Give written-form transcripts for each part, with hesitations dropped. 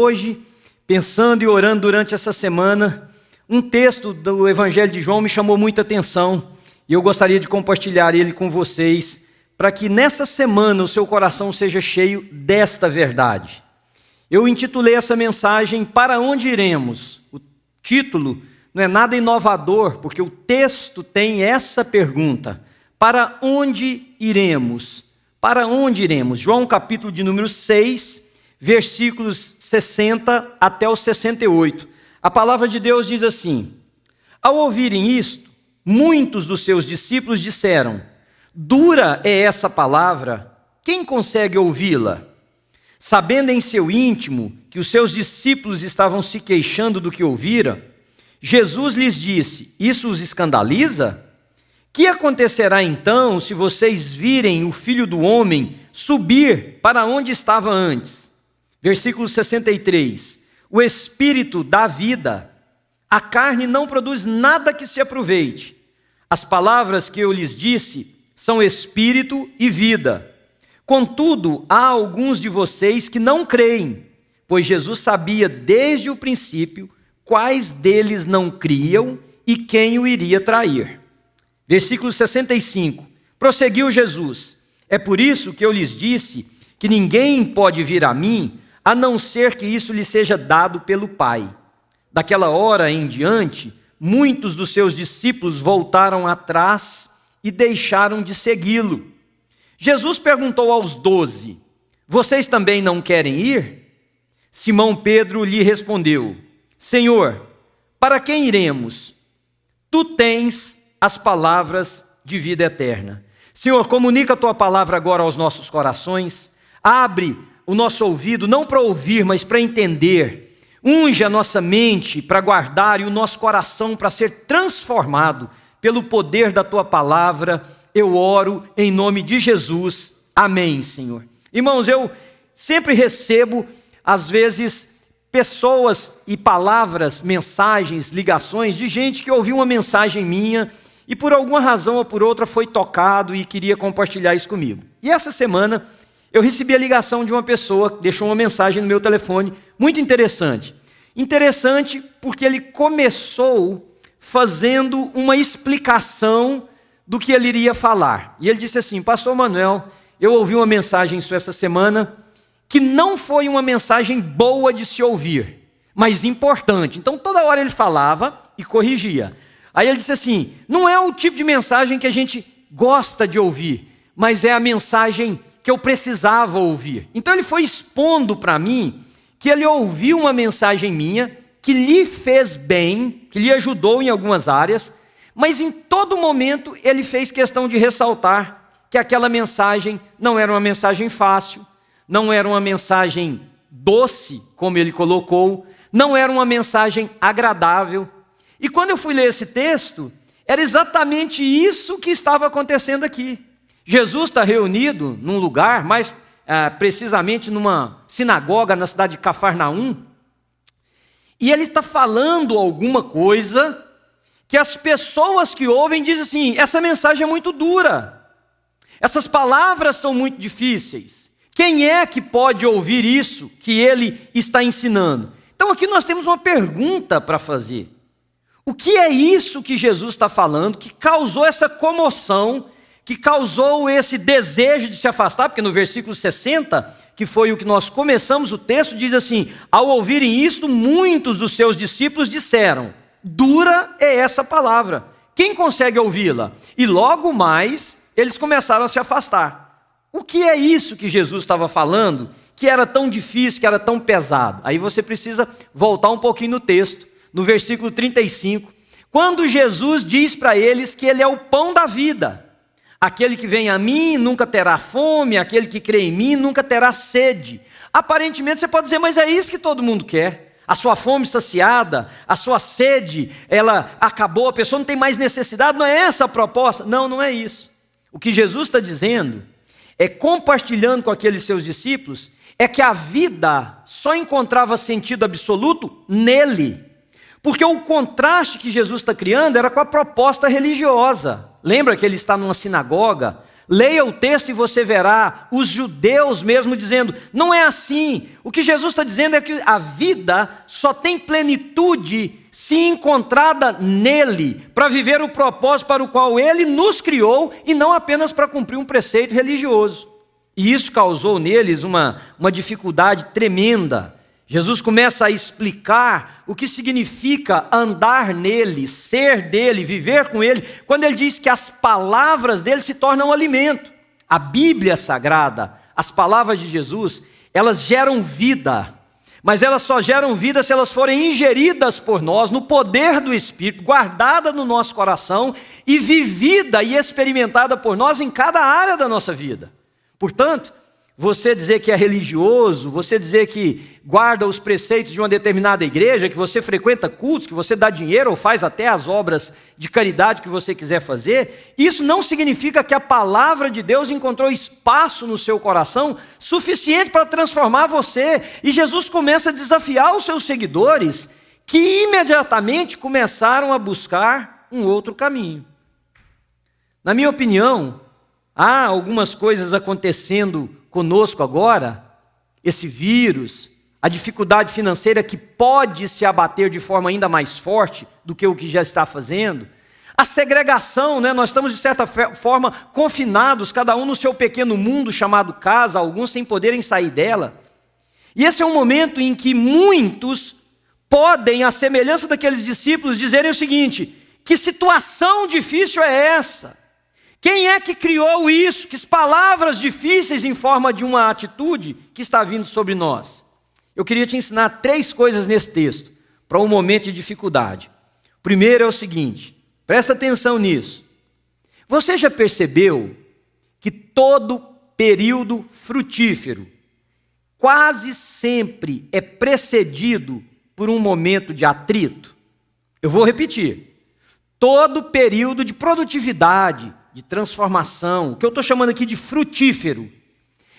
Hoje, pensando e orando durante essa semana, um texto do Evangelho de João me chamou muita atenção e eu gostaria de compartilhar ele com vocês, para que nessa semana o seu coração seja cheio desta verdade. Eu intitulei essa mensagem Para Onde Iremos? O título não é nada inovador, porque o texto tem essa pergunta: para onde iremos? Para onde iremos? João capítulo de número 6, versículos 60 até os 68. A palavra de Deus diz assim: ao ouvirem isto, muitos dos seus discípulos disseram: dura é essa palavra, quem consegue ouvi-la? Sabendo em seu íntimo que os seus discípulos estavam se queixando do que ouvira, Jesus lhes disse: isso os escandaliza? Que acontecerá então se vocês virem o Filho do Homem subir para onde estava antes? Versículo 63. O Espírito dá vida, a carne não produz nada que se aproveite. As palavras que eu lhes disse são Espírito e vida. Contudo, há alguns de vocês que não creem, pois Jesus sabia desde o princípio quais deles não criam e quem o iria trair. Versículo 65, prosseguiu Jesus: é por isso que eu lhes disse que ninguém pode vir a mim, a não ser que isso lhe seja dado pelo Pai. Daquela hora em diante, muitos dos seus discípulos voltaram atrás e deixaram de segui-lo. Jesus perguntou aos 12, vocês também não querem ir? Simão Pedro lhe respondeu: Senhor, para quem iremos? Tu tens as palavras de vida eterna. Senhor, comunica a tua palavra agora aos nossos corações, abre o nosso ouvido, não para ouvir, mas para entender, unge a nossa mente para guardar e o nosso coração para ser transformado pelo poder da tua palavra. Eu oro em nome de Jesus, amém, Senhor. Irmãos, eu sempre recebo, às vezes, pessoas e palavras, mensagens, ligações de gente que ouviu uma mensagem minha e por alguma razão ou por outra foi tocado e queria compartilhar isso comigo. E essa semana eu recebi a ligação de uma pessoa que deixou uma mensagem no meu telefone, muito interessante. Interessante porque ele começou fazendo uma explicação do que ele iria falar. E ele disse assim: Pastor Manuel, eu ouvi uma mensagem sua essa semana que não foi uma mensagem boa de se ouvir, mas importante. Então toda hora ele falava e corrigia. Aí ele disse assim: não é o tipo de mensagem que a gente gosta de ouvir, mas é a mensagem que eu precisava ouvir. Então ele foi expondo para mim que ele ouviu uma mensagem minha que lhe fez bem, que lhe ajudou em algumas áreas, mas em todo momento ele fez questão de ressaltar que aquela mensagem não era uma mensagem fácil, não era uma mensagem doce, como ele colocou, não era uma mensagem agradável. E quando eu fui ler esse texto, era exatamente isso que estava acontecendo aqui. Jesus está reunido num lugar, mais precisamente numa sinagoga na cidade de Cafarnaum, e ele está falando alguma coisa que as pessoas que ouvem dizem assim: essa mensagem é muito dura, essas palavras são muito difíceis, quem é que pode ouvir isso que ele está ensinando? Então aqui nós temos uma pergunta para fazer. O que é isso que Jesus está falando, que causou essa comoção, que causou esse desejo de se afastar? Porque no versículo 60, que foi o que nós começamos o texto, diz assim: ao ouvirem isto, muitos dos seus discípulos disseram: dura é essa palavra, quem consegue ouvi-la? E logo mais, eles começaram a se afastar. O que é isso que Jesus estava falando, que era tão difícil, que era tão pesado? Aí você precisa voltar um pouquinho no texto, no versículo 35, quando Jesus diz para eles que ele é o pão da vida. Aquele que vem a mim nunca terá fome, aquele que crê em mim nunca terá sede. Aparentemente você pode dizer: mas é isso que todo mundo quer. A sua fome saciada, a sua sede, ela acabou, a pessoa não tem mais necessidade. Não é essa a proposta? Não, não é isso. O que Jesus está dizendo é, compartilhando com aqueles seus discípulos, é que a vida só encontrava sentido absoluto nele. Porque o contraste que Jesus está criando era com a proposta religiosa. Lembra que ele está numa sinagoga? Leia o texto e você verá os judeus mesmo dizendo, não é assim. O que Jesus está dizendo é que a vida só tem plenitude se encontrada nele, para viver o propósito para o qual ele nos criou e não apenas para cumprir um preceito religioso. E isso causou neles uma dificuldade tremenda. Jesus começa a explicar o que significa andar nele, ser dele, viver com ele, quando ele diz que as palavras dele se tornam alimento. A Bíblia Sagrada, as palavras de Jesus, elas geram vida, mas elas só geram vida se elas forem ingeridas por nós, no poder do Espírito, guardada no nosso coração e vivida e experimentada por nós em cada área da nossa vida. Portanto, você dizer que é religioso, você dizer que guarda os preceitos de uma determinada igreja, que você frequenta cultos, que você dá dinheiro ou faz até as obras de caridade que você quiser fazer, isso não significa que a palavra de Deus encontrou espaço no seu coração suficiente para transformar você. E Jesus começa a desafiar os seus seguidores, que imediatamente começaram a buscar um outro caminho. Na minha opinião, há algumas coisas acontecendo conosco agora, esse vírus, a dificuldade financeira que pode se abater de forma ainda mais forte do que o que já está fazendo, a segregação, né? Nós estamos de certa forma confinados, cada um no seu pequeno mundo chamado casa, alguns sem poderem sair dela. E esse é um momento em que muitos podem, à semelhança daqueles discípulos, dizerem o seguinte: que situação difícil é essa? Quem é que criou isso? Que palavras difíceis em forma de uma atitude que está vindo sobre nós? Eu queria te ensinar 3 coisas nesse texto, para um momento de dificuldade. O primeiro é o seguinte, presta atenção nisso. Você já percebeu que todo período frutífero quase sempre é precedido por um momento de atrito? Eu vou repetir. Todo período de produtividade, de transformação, o que eu estou chamando aqui de frutífero,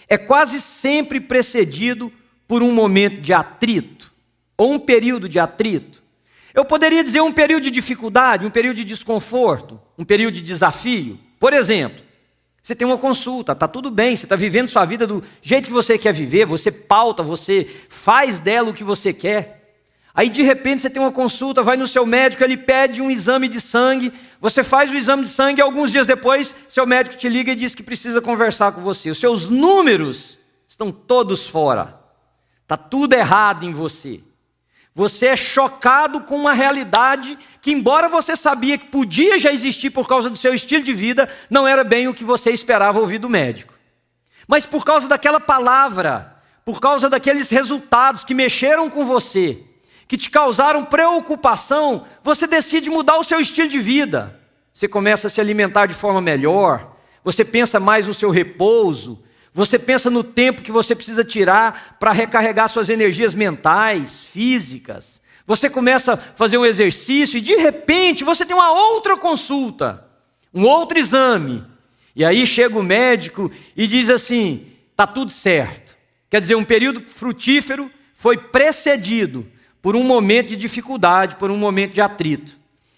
é quase sempre precedido por um momento de atrito, ou um período de atrito. Eu poderia dizer um período de dificuldade, um período de desconforto, um período de desafio. Por exemplo, você tem uma consulta, está tudo bem, você está vivendo sua vida do jeito que você quer viver, você pauta, você faz dela o que você quer. Aí de repente você tem uma consulta, vai no seu médico, ele pede um exame de sangue, você faz o exame de sangue e alguns dias depois seu médico te liga e diz que precisa conversar com você. Os seus números estão todos fora, está tudo errado em você. Você é chocado com uma realidade que, embora você sabia que podia já existir por causa do seu estilo de vida, não era bem o que você esperava ouvir do médico. Mas por causa daquela palavra, por causa daqueles resultados que mexeram com você, que te causaram preocupação, você decide mudar o seu estilo de vida. Você começa a se alimentar de forma melhor, você pensa mais no seu repouso, você pensa no tempo que você precisa tirar para recarregar suas energias mentais, físicas. Você começa a fazer um exercício e de repente você tem uma outra consulta, um outro exame. E aí chega o médico e diz assim, está tudo certo. Quer dizer, um período frutífero foi precedido por um momento de dificuldade, por um momento de atrito.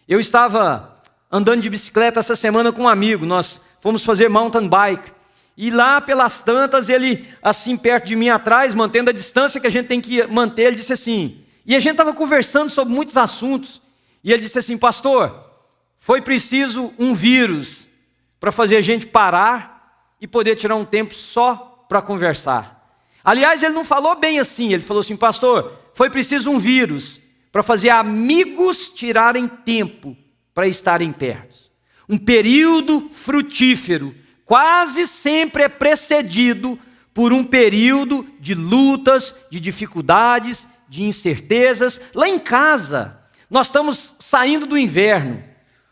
Eu estava andando de bicicleta essa semana com um amigo, nós fomos fazer mountain bike, e lá pelas tantas, ele assim perto de mim atrás, mantendo a distância que a gente tem que manter, ele disse assim, e a gente estava conversando sobre muitos assuntos, e ele disse assim, pastor, foi preciso um vírus para fazer a gente parar e poder tirar um tempo só para conversar. Aliás, ele não falou bem assim, ele falou assim, pastor, foi preciso um vírus para fazer amigos tirarem tempo para estarem perto. Um período frutífero quase sempre é precedido por um período de lutas, de dificuldades, de incertezas. Lá em casa, nós estamos saindo do inverno.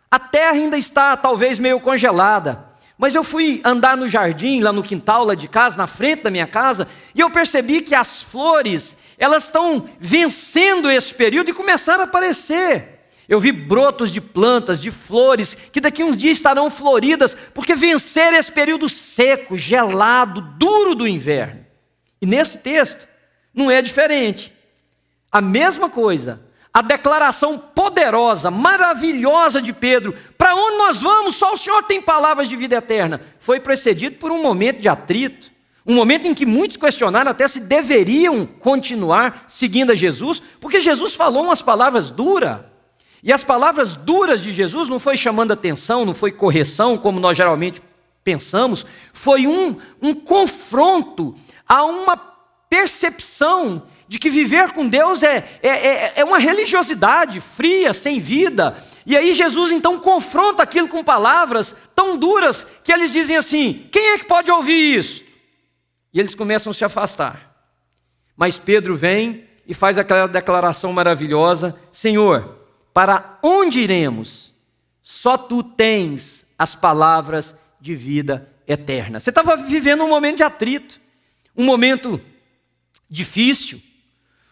A terra ainda está talvez meio congelada. Mas eu fui andar no jardim, lá no quintal, lá de casa, na frente da minha casa, e eu percebi que as flores, elas estão vencendo esse período e começaram a aparecer. Eu vi brotos de plantas, de flores, que daqui a uns dias estarão floridas, porque venceram esse período seco, gelado, duro do inverno. E nesse texto, não é diferente. A mesma coisa, a declaração poderosa, maravilhosa de Pedro: para onde nós vamos? Só o Senhor tem palavras de vida eterna. Foi precedido por um momento de atrito, um momento em que muitos questionaram até se deveriam continuar seguindo a Jesus, porque Jesus falou umas palavras duras. E as palavras duras de Jesus não foi chamando atenção, não foi correção, como nós geralmente pensamos, foi um confronto a uma percepção de que viver com Deus é uma religiosidade fria, sem vida. E aí Jesus então confronta aquilo com palavras tão duras que eles dizem assim: quem é que pode ouvir isso? E eles começam a se afastar. Mas Pedro vem e faz aquela declaração maravilhosa: Senhor, para onde iremos? Só tu tens as palavras de vida eterna. Você estava vivendo um momento de atrito, um momento difícil,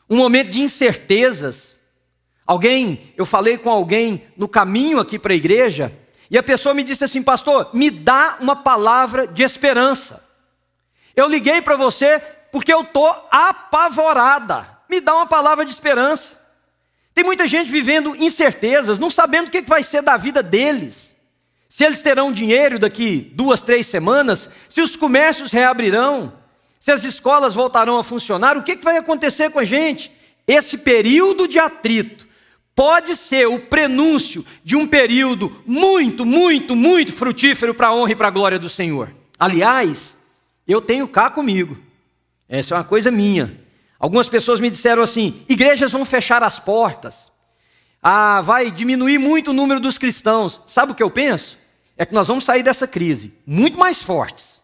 um momento de incertezas. Eu falei com alguém no caminho aqui para a igreja, e a pessoa me disse assim: pastor, me dá uma palavra de esperança. Eu liguei para você porque eu estou apavorada. Me dá uma palavra de esperança. Tem muita gente vivendo incertezas, não sabendo o que vai ser da vida deles. Se eles terão dinheiro daqui 2, 3 semanas, se os comércios reabrirão, se as escolas voltarão a funcionar, o que vai acontecer com a gente? Esse período de atrito pode ser o prenúncio de um período muito, muito, muito frutífero para a honra e para a glória do Senhor. Aliás, eu tenho cá comigo, essa é uma coisa minha. Algumas pessoas me disseram assim: igrejas vão fechar as portas, vai diminuir muito o número dos cristãos. Sabe o que eu penso? É que nós vamos sair dessa crise muito mais fortes.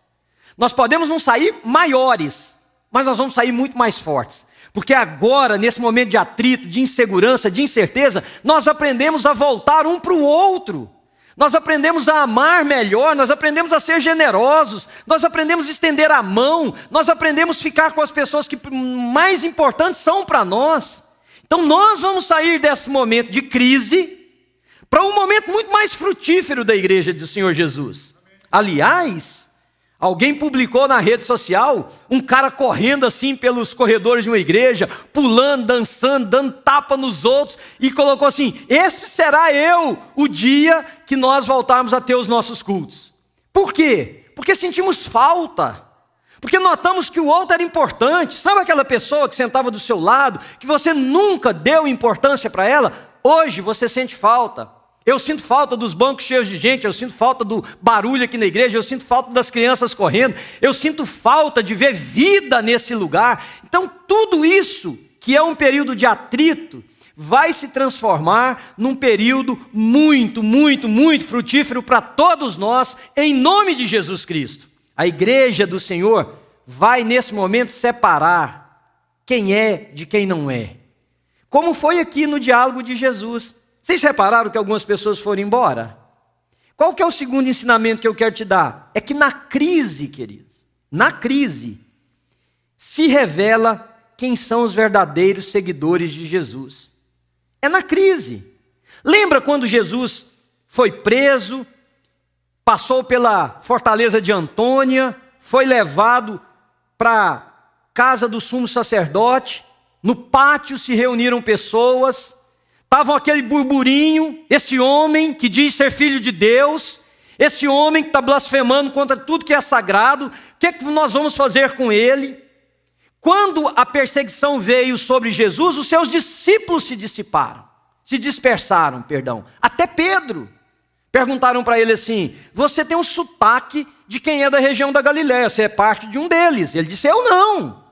Nós podemos não sair maiores, mas nós vamos sair muito mais fortes. Porque agora, nesse momento de atrito, de insegurança, de incerteza, nós aprendemos a voltar um para o outro. Nós aprendemos a amar melhor, nós aprendemos a ser generosos, nós aprendemos a estender a mão, nós aprendemos a ficar com as pessoas que mais importantes são para nós. Então nós vamos sair desse momento de crise para um momento muito mais frutífero da igreja do Senhor Jesus. Aliás, alguém publicou na rede social um cara correndo assim pelos corredores de uma igreja, pulando, dançando, dando tapa nos outros, e colocou assim: esse será o dia que nós voltarmos a ter os nossos cultos. Por quê? Porque sentimos falta, porque notamos que o outro era importante. Sabe aquela pessoa que sentava do seu lado, que você nunca deu importância para ela? Hoje você sente falta. Eu sinto falta dos bancos cheios de gente, eu sinto falta do barulho aqui na igreja, eu sinto falta das crianças correndo, eu sinto falta de ver vida nesse lugar. Então tudo isso, que é um período de atrito, vai se transformar num período muito, muito, muito frutífero para todos nós, em nome de Jesus Cristo. A igreja do Senhor vai nesse momento separar quem é de quem não é. Como foi aqui no diálogo de Jesus. Vocês repararam que algumas pessoas foram embora? Qual que é o segundo ensinamento que eu quero te dar? É que na crise, queridos, na crise, se revela quem são os verdadeiros seguidores de Jesus. É na crise. Lembra quando Jesus foi preso, passou pela fortaleza de Antônia, foi levado para a casa do sumo sacerdote, no pátio se reuniram pessoas, estavam aquele burburinho, esse homem que diz ser filho de Deus, esse homem que está blasfemando contra tudo que é sagrado, o que é que nós vamos fazer com ele? Quando a perseguição veio sobre Jesus, os seus discípulos se dispersaram, até Pedro. Perguntaram para ele assim: você tem um sotaque de quem é da região da Galiléia, você é parte de um deles. Ele disse: eu não.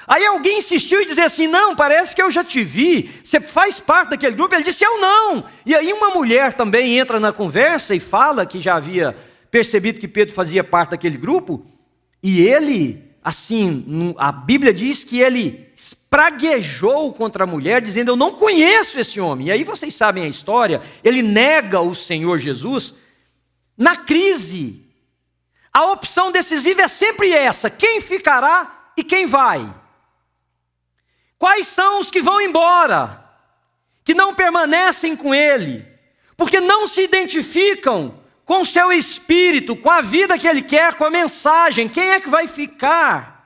Aí alguém insistiu e dizia assim: não, parece que eu já te vi, você faz parte daquele grupo. Ele disse: eu não. E aí uma mulher também entra na conversa e fala que já havia percebido que Pedro fazia parte daquele grupo. E ele, assim, a Bíblia diz que ele praguejou contra a mulher, dizendo: eu não conheço esse homem. E aí vocês sabem a história, ele nega o Senhor Jesus. Na crise, a opção decisiva é sempre essa: quem ficará e quem vai? Quais são os que vão embora, que não permanecem com ele, porque não se identificam com o seu espírito, com a vida que ele quer, com a mensagem? Quem é que vai ficar?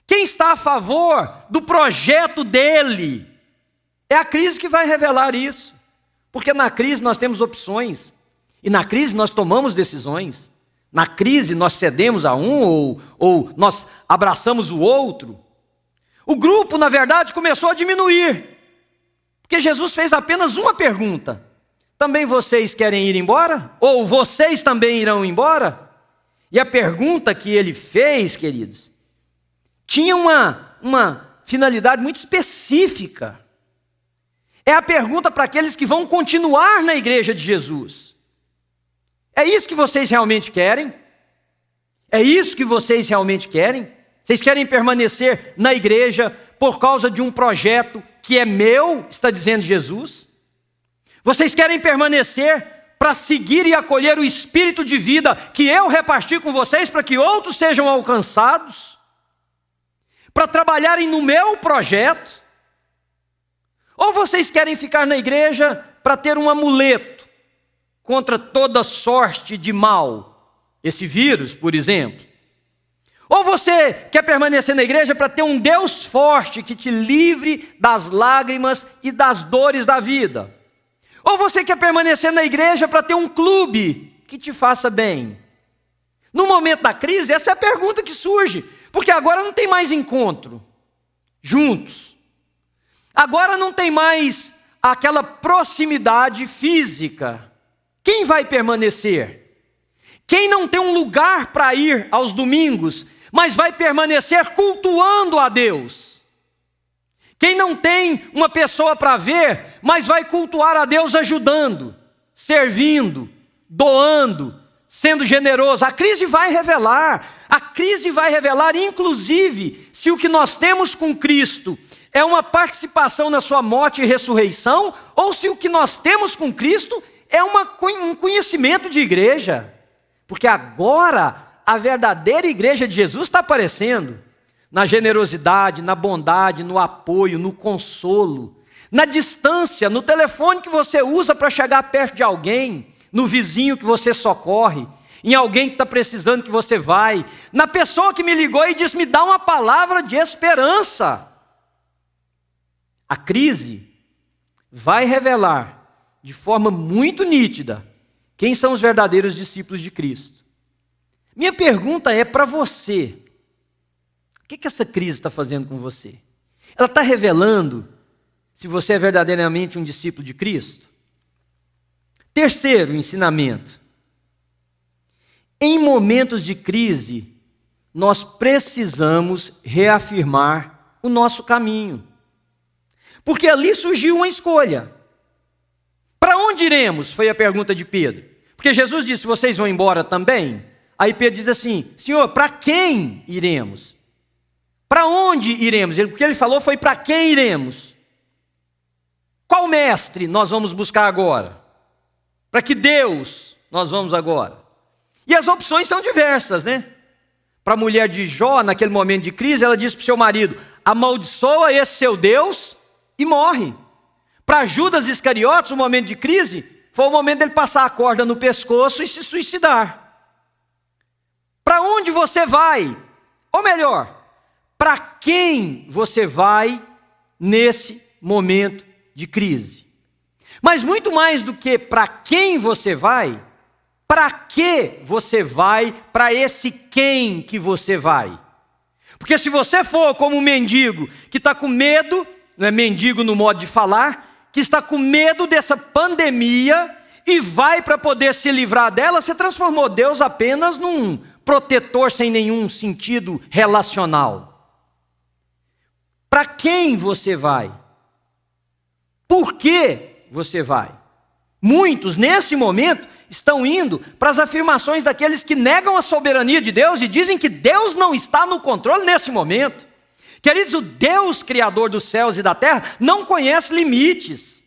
Quem está a favor do projeto dele? É a crise que vai revelar isso. Porque na crise nós temos opções. E na crise nós tomamos decisões. Na crise nós cedemos a um ou nós abraçamos o outro. O grupo, na verdade, começou a diminuir. Porque Jesus fez apenas uma pergunta. Também vocês querem ir embora? Ou vocês também irão embora? E a pergunta que ele fez, queridos, tinha uma finalidade muito específica. É a pergunta para aqueles que vão continuar na igreja de Jesus. É isso que vocês realmente querem? É isso que vocês realmente querem? Vocês querem permanecer na igreja por causa de um projeto que é meu, está dizendo Jesus? Vocês querem permanecer para seguir e acolher o espírito de vida que eu reparti com vocês para que outros sejam alcançados? Para trabalharem no meu projeto? Ou vocês querem ficar na igreja para ter um amuleto contra toda sorte de mal? Esse vírus, por exemplo. Ou você quer permanecer na igreja para ter um Deus forte que te livre das lágrimas e das dores da vida? Ou você quer permanecer na igreja para ter um clube que te faça bem? No momento da crise, essa é a pergunta que surge. Porque agora não tem mais encontro juntos. Agora não tem mais aquela proximidade física. Quem vai permanecer? Quem não tem um lugar para ir aos domingos, mas vai permanecer cultuando a Deus? Quem não tem uma pessoa para ver, mas vai cultuar a Deus ajudando, servindo, doando, sendo generoso? A crise vai revelar, inclusive, se o que nós temos com Cristo é uma participação na sua morte e ressurreição, ou se o que nós temos com Cristo é um conhecimento de igreja. Porque agora a verdadeira igreja de Jesus está aparecendo na generosidade, na bondade, no apoio, no consolo, na distância, no telefone que você usa para chegar perto de alguém, no vizinho que você socorre, em alguém que está precisando que você vai, na pessoa que me ligou e disse: me dá uma palavra de esperança. A crise vai revelar de forma muito nítida quem são os verdadeiros discípulos de Cristo. Minha pergunta é para você: o que essa crise está fazendo com você? Ela está revelando se você é verdadeiramente um discípulo de Cristo? Terceiro ensinamento: em momentos de crise, nós precisamos reafirmar o nosso caminho. Porque ali surgiu uma escolha. Para onde iremos? Foi a pergunta de Pedro. Porque Jesus disse: vocês vão embora também? Aí Pedro diz assim: Senhor, para quem iremos? Para onde iremos? O que ele falou foi: para quem iremos? Qual mestre nós vamos buscar agora? Para que Deus nós vamos agora? E as opções são diversas, né? Para a mulher de Jó, naquele momento de crise, ela disse para o seu marido: amaldiçoa esse seu Deus e morre. Para Judas Iscariotes, o momento de crise foi o momento dele passar a corda no pescoço e se suicidar. Para onde você vai? Ou melhor, para quem você vai nesse momento de crise? Mas muito mais do que para quem você vai, para que você vai, para esse quem que você vai? Porque se você for como um mendigo que está com medo, não é mendigo no modo de falar, que está com medo dessa pandemia e vai para poder se livrar dela, você transformou Deus apenas num protetor sem nenhum sentido relacional. Para quem você vai? Por que você vai? Muitos, nesse momento, estão indo para as afirmações daqueles que negam a soberania de Deus e dizem que Deus não está no controle nesse momento. Queridos, o Deus criador dos céus e da terra não conhece limites,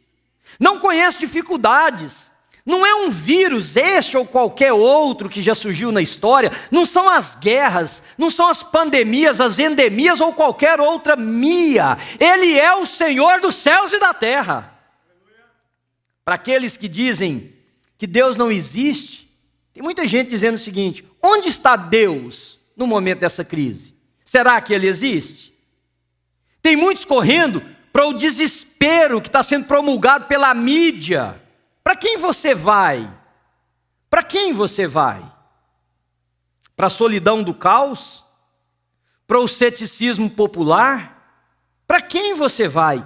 não conhece dificuldades. Não é um vírus este ou qualquer outro que já surgiu na história, não são as guerras, não são as pandemias, as endemias ou qualquer outra mia. Ele é o Senhor dos céus e da terra. Para aqueles que dizem que Deus não existe, tem muita gente dizendo o seguinte: onde está Deus no momento dessa crise? Será que Ele existe? Tem muitos correndo para o desespero que está sendo promulgado pela mídia, para quem você vai? Para quem você vai? Para a solidão do caos? Para o ceticismo popular? Para quem você vai?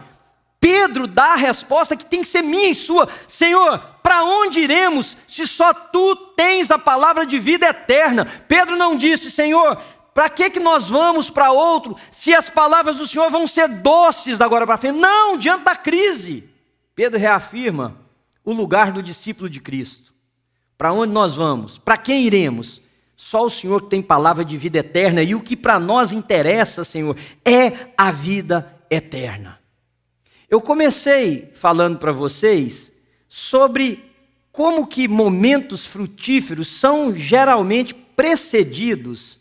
Pedro dá a resposta que tem que ser minha e sua. Senhor, para onde iremos se só tu tens a palavra de vida eterna? Pedro não disse, Senhor, para que nós vamos para outro se as palavras do Senhor vão ser doces da agora para frente? Não, diante da crise. Pedro reafirma o lugar do discípulo de Cristo. Para onde nós vamos? Para quem iremos? Só o Senhor que tem palavra de vida eterna, e o que para nós interessa, Senhor, é a vida eterna. Eu comecei falando para vocês sobre como que momentos frutíferos são geralmente precedidos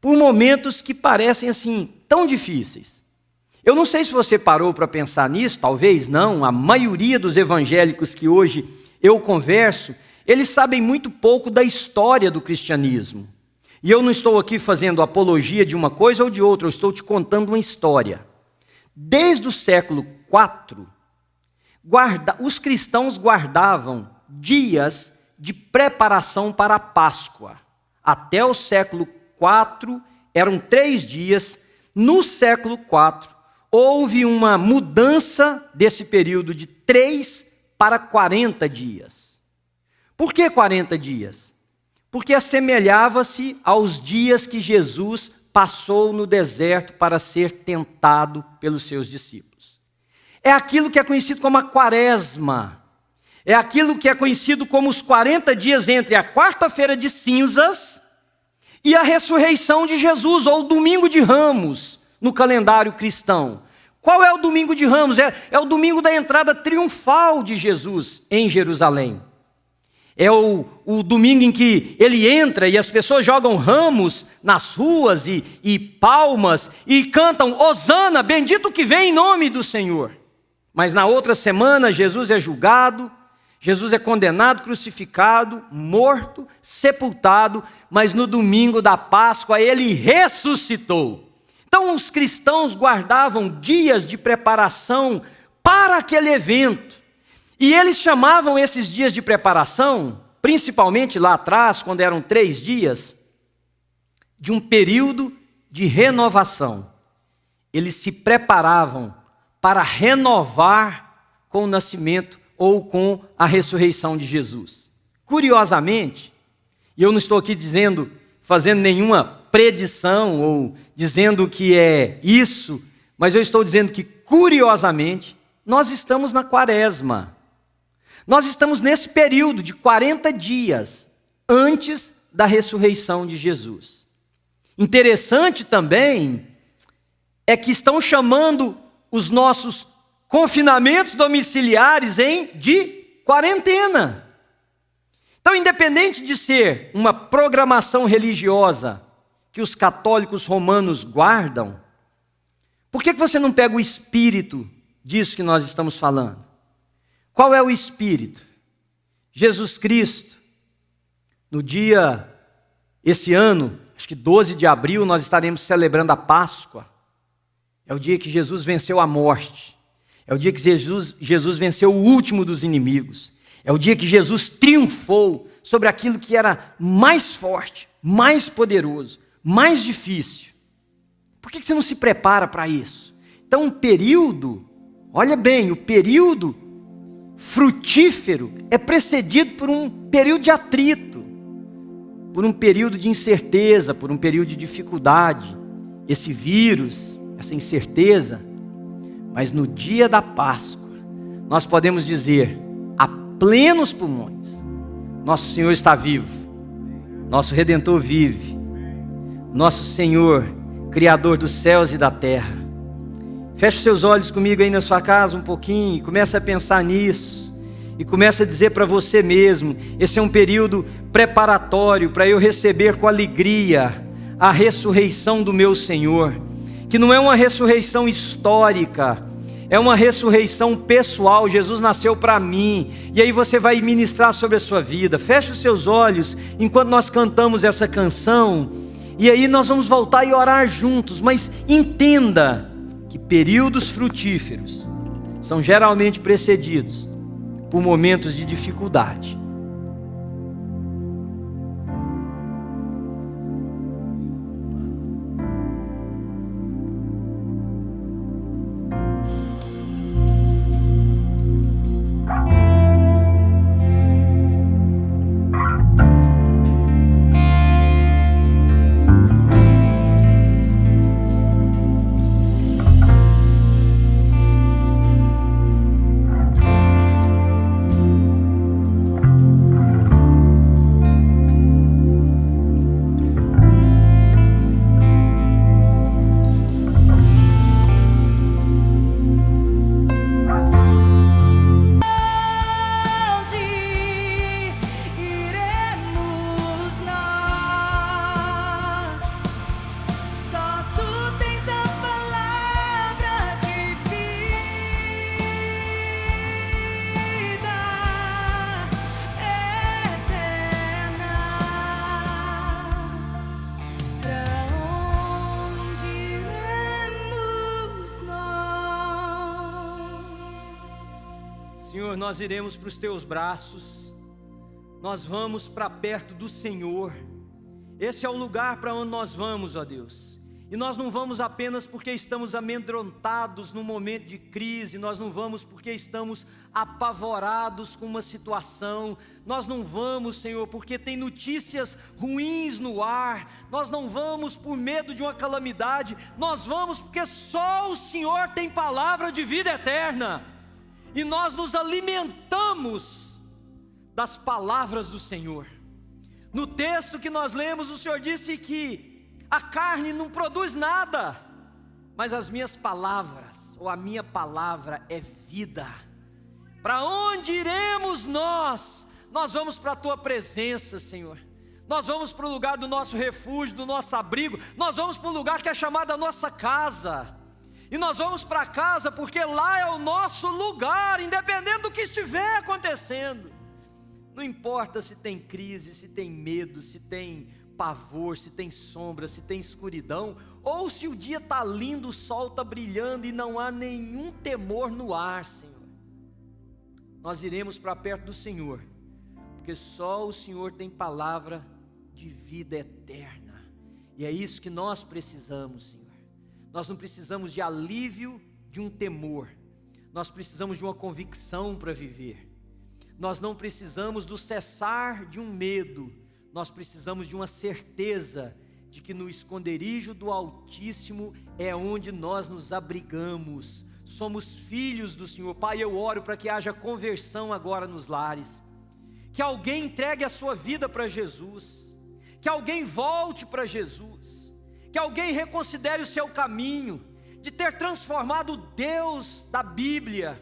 por momentos que parecem assim tão difíceis. Eu não sei se você parou para pensar nisso, talvez não. A maioria dos evangélicos que hoje eu converso, eles sabem muito pouco da história do cristianismo. E eu não estou aqui fazendo apologia de uma coisa ou de outra, eu estou te contando uma história. Desde o século IV, os cristãos guardavam dias de preparação para a Páscoa. Até o século IV, eram 3 dias. No século IV, houve uma mudança desse período de 3 para 40 dias. Por que 40 dias? Porque assemelhava-se aos dias que Jesus passou no deserto para ser tentado pelos seus discípulos. É aquilo que é conhecido como a quaresma. É aquilo que é conhecido como os 40 dias entre a quarta-feira de cinzas e a ressurreição de Jesus, ou o domingo de Ramos, no calendário cristão. Qual é o domingo de Ramos? É o domingo da entrada triunfal de Jesus em Jerusalém. É o domingo em que ele entra e as pessoas jogam ramos nas ruas e palmas e cantam Hosana, bendito que vem em nome do Senhor. Mas na outra semana Jesus é julgado, Jesus é condenado, crucificado, morto, sepultado, mas no domingo da Páscoa ele ressuscitou. Então os cristãos guardavam dias de preparação para aquele evento. E eles chamavam esses dias de preparação, principalmente lá atrás, quando eram 3 dias, de um período de renovação. Eles se preparavam para renovar com o nascimento ou com a ressurreição de Jesus. Curiosamente, e eu não estou aqui fazendo nenhuma predição ou dizendo que é isso, mas eu estou dizendo que, curiosamente, nós estamos na quaresma. Nós estamos nesse período de 40 dias antes da ressurreição de Jesus. Interessante também é que estão chamando os nossos confinamentos domiciliares de quarentena. Então, independente de ser uma programação religiosa que os católicos romanos guardam, por que você não pega o espírito disso que nós estamos falando? Qual é o espírito? Jesus Cristo, esse ano, acho que 12 de abril, nós estaremos celebrando a Páscoa. É o dia que Jesus venceu a morte. É o dia que Jesus venceu o último dos inimigos. É o dia que Jesus triunfou sobre aquilo que era mais forte, mais poderoso, mais difícil. Por que você não se prepara para isso? Então, olha bem, o período frutífero é precedido por um período de atrito, por um período de incerteza, por um período de dificuldade. Esse vírus, essa incerteza, mas no dia da Páscoa, nós podemos dizer, a plenos pulmões, nosso Senhor está vivo, nosso Redentor vive, nosso Senhor, Criador dos céus e da terra. Feche os seus olhos comigo aí na sua casa um pouquinho, e comece a pensar nisso, e comece a dizer para você mesmo, esse é um período preparatório para eu receber com alegria a ressurreição do meu Senhor, que não é uma ressurreição histórica, é uma ressurreição pessoal. Jesus nasceu para mim, e aí você vai ministrar sobre a sua vida. Feche os seus olhos enquanto nós cantamos essa canção, e aí nós vamos voltar e orar juntos, mas entenda que períodos frutíferos são geralmente precedidos por momentos de dificuldade. Senhor, nós iremos para os teus braços, nós vamos para perto do Senhor. Esse é o lugar para onde nós vamos, ó Deus. E nós não vamos apenas porque estamos amedrontados num momento de crise, nós não vamos porque estamos apavorados com uma situação, nós não vamos, Senhor, porque tem notícias ruins no ar, nós não vamos por medo de uma calamidade, nós vamos porque só o Senhor tem palavra de vida eterna. E nós nos alimentamos das palavras do Senhor. No texto que nós lemos, o Senhor disse que a carne não produz nada, mas as minhas palavras, ou a minha palavra é vida. Para onde iremos nós? Nós vamos para a Tua presença, Senhor. Nós vamos para o lugar do nosso refúgio, do nosso abrigo. Nós vamos para o lugar que é chamado a nossa casa. E nós vamos para casa porque lá é o nosso lugar, independente do que estiver acontecendo. Não importa se tem crise, se tem medo, se tem pavor, se tem sombra, se tem escuridão, ou se o dia está lindo, o sol está brilhando e não há nenhum temor no ar, Senhor. Nós iremos para perto do Senhor, porque só o Senhor tem palavra de vida eterna. E é isso que nós precisamos, Senhor. Nós não precisamos de alívio de um temor, nós precisamos de uma convicção para viver. Nós não precisamos do cessar de um medo, nós precisamos de uma certeza de que no esconderijo do Altíssimo é onde nós nos abrigamos. Somos filhos do Senhor. Pai, eu oro para que haja conversão agora nos lares, que alguém entregue a sua vida para Jesus, que alguém volte para Jesus, que alguém reconsidere o seu caminho de ter transformado o Deus da Bíblia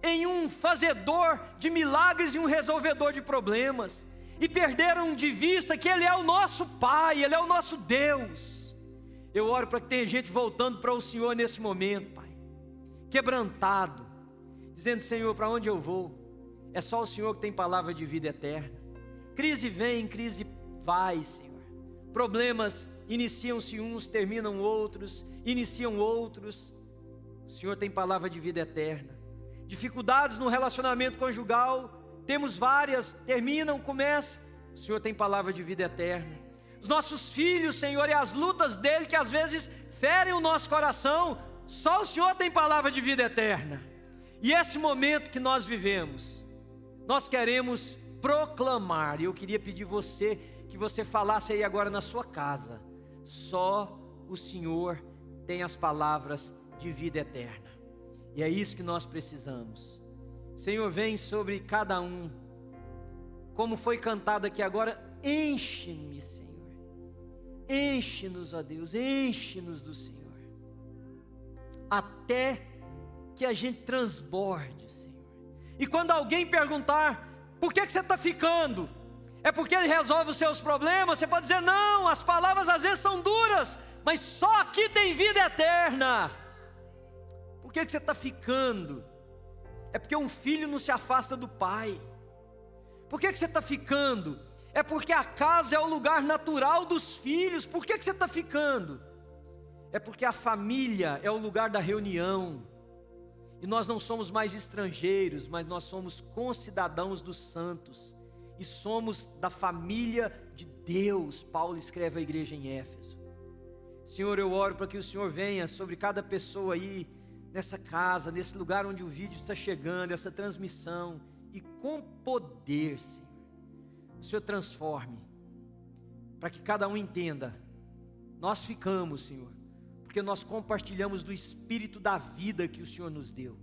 em um fazedor de milagres e um resolvedor de problemas, e perderam de vista que Ele é o nosso Pai, Ele é o nosso Deus. Eu oro para que tenha gente voltando para o Senhor nesse momento, Pai, quebrantado, dizendo: Senhor, para onde eu vou? É só o Senhor que tem palavra de vida eterna. Crise vem, crise vai, Senhor. Problemas iniciam-se uns, terminam outros, iniciam outros. O Senhor tem palavra de vida eterna. Dificuldades no relacionamento conjugal, temos várias, terminam, começam. O Senhor tem palavra de vida eterna. Os nossos filhos, Senhor, e as lutas dele que às vezes ferem o nosso coração, só o Senhor tem palavra de vida eterna. E esse momento que nós vivemos, nós queremos proclamar. E eu queria pedir que você falasse aí agora na sua casa: só o Senhor tem as palavras de vida eterna. E é isso que nós precisamos. Senhor, vem sobre cada um, como foi cantado aqui agora: enche-me, Senhor, enche-nos, ó Deus, enche-nos do Senhor, até que a gente transborde, Senhor. E quando alguém perguntar: por que você está ficando? É porque Ele resolve os seus problemas? Você pode dizer: não, as palavras às vezes são duras, mas só aqui tem vida eterna. Por que você está ficando? É porque um filho não se afasta do pai. Por que você está ficando? É porque a casa é o lugar natural dos filhos. Por que você está ficando? é porque a família é o lugar da reunião. E nós não somos mais estrangeiros, mas nós somos concidadãos dos santos. E somos da família de Deus. Paulo escreve à igreja em Éfeso. Senhor, eu oro para que o Senhor venha sobre cada pessoa aí, nessa casa, nesse lugar onde o vídeo está chegando, essa transmissão, e com poder, Senhor, o Senhor transforme, para que cada um entenda, nós ficamos, Senhor, porque nós compartilhamos do Espírito da vida que o Senhor nos deu,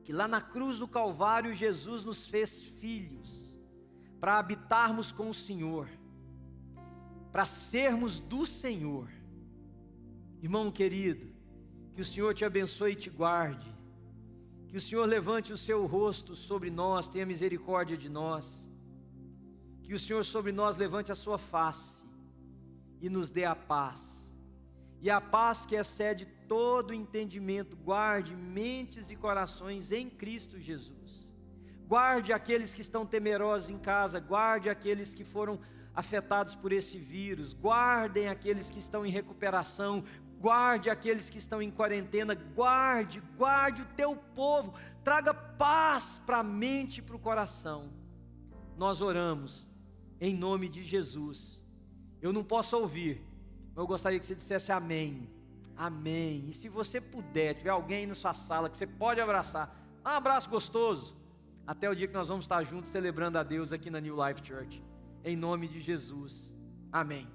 que lá na cruz do Calvário Jesus nos fez filhos, para habitarmos com o Senhor, para sermos do Senhor. Irmão querido, que o Senhor te abençoe e te guarde, que o Senhor levante o seu rosto sobre nós, tenha misericórdia de nós, que o Senhor sobre nós levante a sua face e nos dê a paz, e a paz que excede todo entendimento, guarde mentes e corações em Cristo Jesus. Guarde aqueles que estão temerosos em casa, guarde aqueles que foram afetados por esse vírus, guardem aqueles que estão em recuperação, guarde aqueles que estão em quarentena, guarde o teu povo, traga paz para a mente e para o coração. Nós oramos em nome de Jesus. Eu não posso ouvir, mas eu gostaria que você dissesse amém, amém. E se você puder, tiver alguém aí na sua sala que você pode abraçar, dá um abraço gostoso, até o dia que nós vamos estar juntos celebrando a Deus aqui na New Life Church, em nome de Jesus, amém.